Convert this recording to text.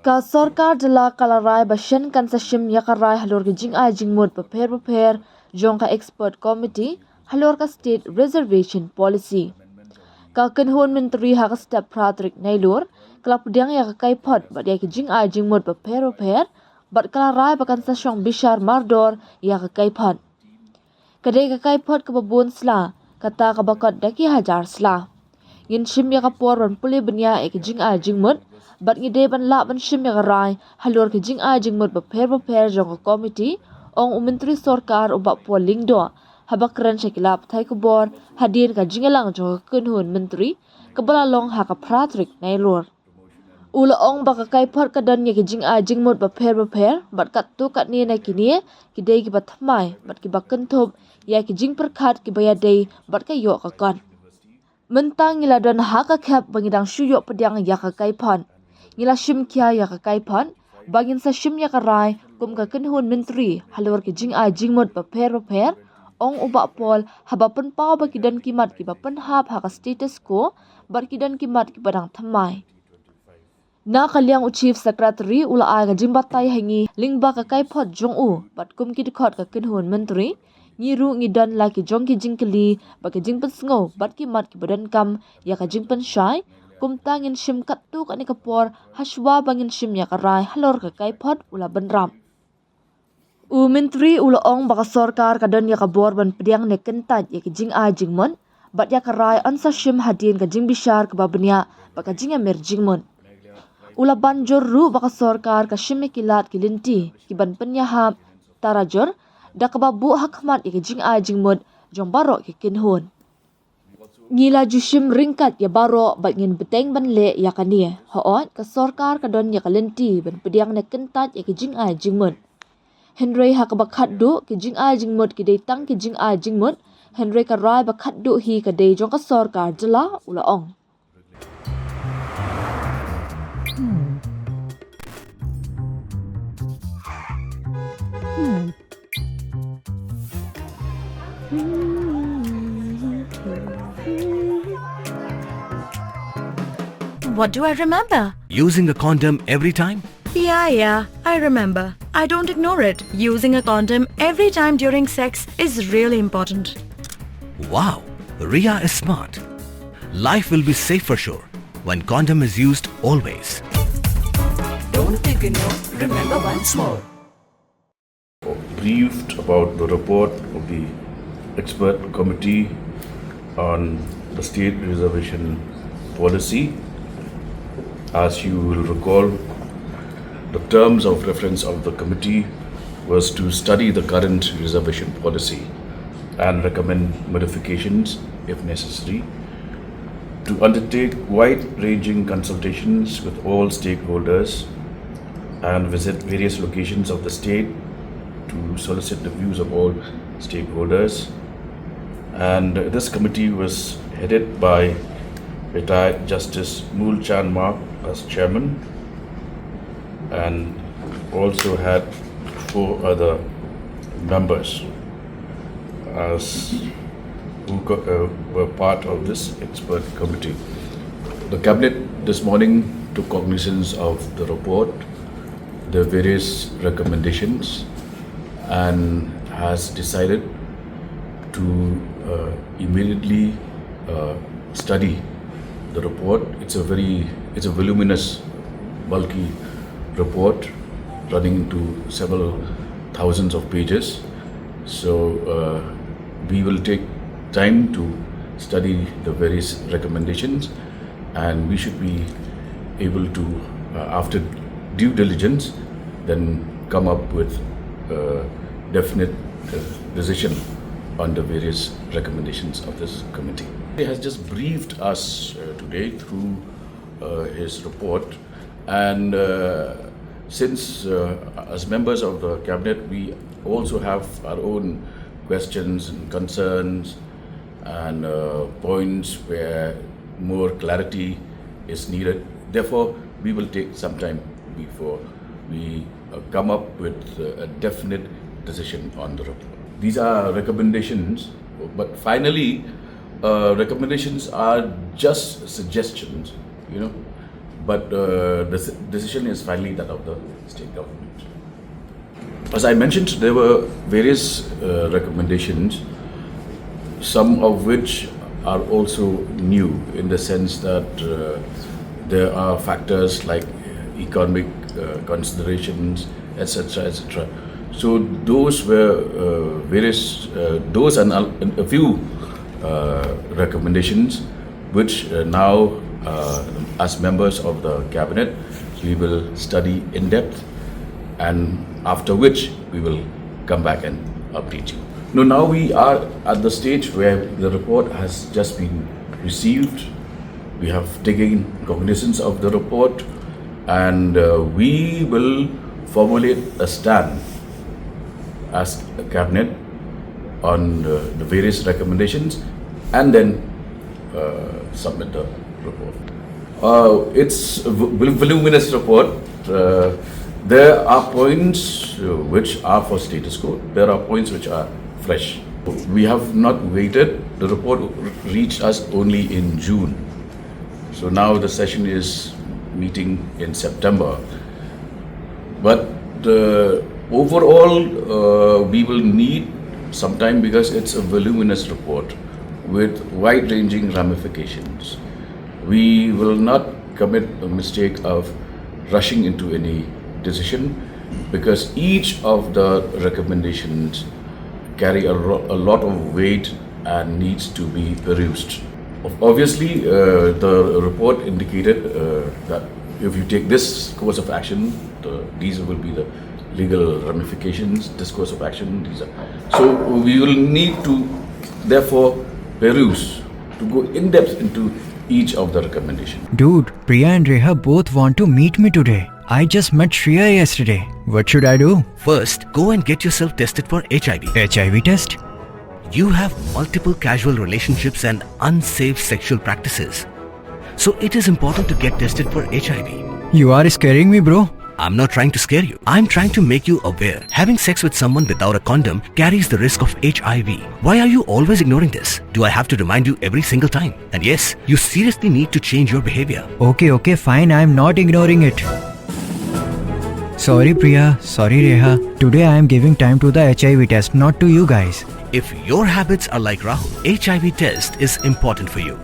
Ka sorkar jala kalarai ba Shen kan sa shim yakarai halor ke jingai jingmut paper jong ka expert committee halor ka state reservation policy. Ka kenhun menteri ha ka step pratrik nailur kelap diang ya ka kai pot ba dia ke jingai jingmut paper bat kalarai ba kan sa shong bishar mardor ya ka kai pot. Kadai ka kai pot ka babun sla kata ka bakot daki hajar sla. Yin shim ya ka por ban puli benya e ke jingai jingmut bat ngi de ban la ban shim ya rai halor ke jingai jingmut paper jong ka committee ong menteri sorkar uba poling do habakran shakilap thai ko bor hadin ka jingalang jong kunhun menteri kabala long ha ka pratrik nailor ula ong baka kai phot ka dan ye ke jingai jingmut paper bat kat tu kat ni na kini ki dei ki batmai bat ki bakan thop ya ki jing perkhat ki baya dei bat ka yo ka kon mentang ila don ha ka khap bangidang shuyo pediang ya ka kai phon ngila shim kya ya ka kai phon bangin sa shim ya ka rai kum ka kenhun menteri halor ke jingai jingmut paper ong uba pol habapan pau ba kidan kimat ki bapan hap ha ka status ko bar kidan kimat ki badang thamai na kalyang u chief secretary ula ai ga jimbatai hangi lingba ka kai phot jong u bat kum ki khot ka kenhun menteri ni ru ngi dan la ki jong ki jingkli ba ki jingpan sngo bat ki mat ki badan kam ya ka jingpan shai kum tangin shim kat tu ka ni kapor haswa bangin shim ya ka rai halor ka kai phot ula banram u menteri ula ong baka sorkar ka don ya ka bor ban pediang ne kentat ya ki jingai jingmon bat ya ka rai ansa shim hadin ka jingbishar ka babnya baka jinga mer jingmon ula banjor ru baka sorkar ka shim kilat ki linti ki ban penya hap tarajor da ka babu hakmat ya ki jingai jingmut jong baro ki kinhun ngila jushim ringkat ya baro bat ngin beteng ban le ya kania hoot ka sorkar ka don ya ka linti ban pediang ne kentat ya ki jingai jingmut Henry ha ka bakhat du ki jingai jingmut ki dei tang ki jingai jingmut Henry ka rai bakhat du hi ka dei jong ka sorkar jala ula ong What do I remember? Using a condom every time? Yeah, I remember. I don't ignore it. Using a condom every time during sex is really important. Wow, Ria is smart. Life will be safe for sure when condom is used always. Don't ignore, remember once more. Briefed about the report of the expert committee on the state reservation policy. As you will recall, the terms of reference of the committee was to study the current reservation policy and recommend modifications if necessary, to undertake wide-ranging consultations with all stakeholders and visit various locations of the state to solicit the views of all stakeholders. And this committee was headed by retired Justice Mool Chan Mark as chairman, and also had 4 other members who were part of this expert committee. The cabinet this morning took cognizance of the report, the various recommendations, and has decided to immediately study the report. It's a voluminous, bulky report running into several thousands of pages. So we will take time to study the various recommendations, and we should be able to, after due diligence, then come up with a definite decision on the various recommendations of this committee. He has just briefed us today through his report, and since as members of the cabinet we also have our own questions and concerns and points where more clarity is needed, therefore we will take some time before we come up with a definite decision on the report. These are recommendations, but finally recommendations are just suggestions, but the decision is finally that of the state government. As I mentioned, there were various recommendations, some of which are also new in the sense that there are factors like economic considerations, etc., etc. So those were those and a few recommendations which now, as members of the cabinet, we will study in depth, and after which we will come back and update you. Now we are at the stage where the report has just been received. We have taken cognizance of the report, and we will formulate a stand as a cabinet on the various recommendations and then submit the report. It's a voluminous report. There are points which are for status quo. There are points which are fresh. We have not waited. The report reached us only in June. So now the session is meeting in September. But overall, we will need some time because it's a voluminous report with wide-ranging ramifications. We will not commit a mistake of rushing into any decision because each of the recommendations carry a lot of weight and needs to be perused. Obviously, the report indicated that if you take this course of action, these will be the legal ramifications, this course of action. So we will need to therefore peruse, to go in depth into each of the recommendations. Dude, Priya and Reha both want to meet me today. I just met Shreya yesterday. What should I do? First, go and get yourself tested for HIV. HIV test? You have multiple casual relationships and unsafe sexual practices. So it is important to get tested for HIV. You are scaring me, bro. I'm not trying to scare you. I'm trying to make you aware. Having sex with someone without a condom carries the risk of HIV. Why are you always ignoring this? Do I have to remind you every single time? And yes, you seriously need to change your behavior. Okay, fine. I'm not ignoring it. Sorry, Priya. Sorry, Reha. Today I am giving time to the HIV test, not to you guys. If your habits are like Rahul, HIV test is important for you.